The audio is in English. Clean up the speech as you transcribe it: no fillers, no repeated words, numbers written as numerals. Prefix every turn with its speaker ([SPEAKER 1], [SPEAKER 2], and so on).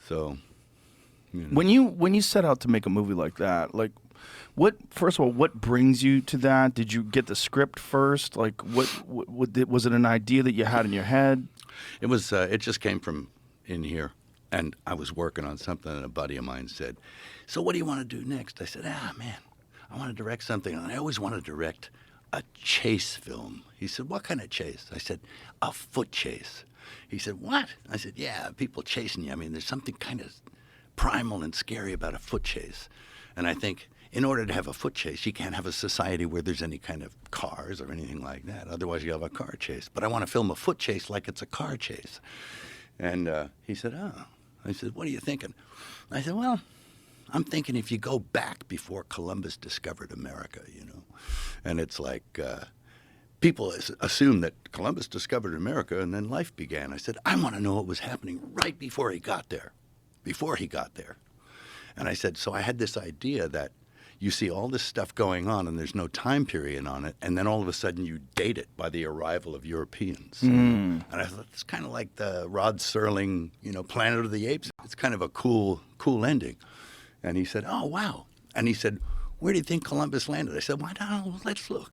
[SPEAKER 1] So,
[SPEAKER 2] When you set out to make a movie like that, like, first of all, what brings you to that? Did you get the script first? Like, was it an idea that you had in your head?
[SPEAKER 1] it was. It just came from in here, and I was working on something, and a buddy of mine said, "So what do you want to do next?" I said, man, I want to direct something, and I always want to direct a chase film." He said, "What kind of chase?" I said, "A foot chase." He said, "What?" I said, "Yeah, people chasing you. I mean, there's something kind of primal and scary about a foot chase." And I think in order to have a foot chase, you can't have a society where there's any kind of cars or anything like that. Otherwise, you have a car chase. But I want to film a foot chase like it's a car chase. And he said, "Oh." I said, "What are you thinking?" I said, "Well, I'm thinking if you go back before Columbus discovered America, and it's like people assume that Columbus discovered America and then life began." I said, "I want to know what was happening right before he got there. And I said, so I had this idea that you see all this stuff going on and there's no time period on it, and then all of a sudden you date it by the arrival of Europeans. And I thought it's kind of like the Rod Serling, Planet of the Apes. It's kind of a cool ending. And he said, "Oh, wow." And he said, "Where do you think Columbus landed?" I said, "Why not? Let's look."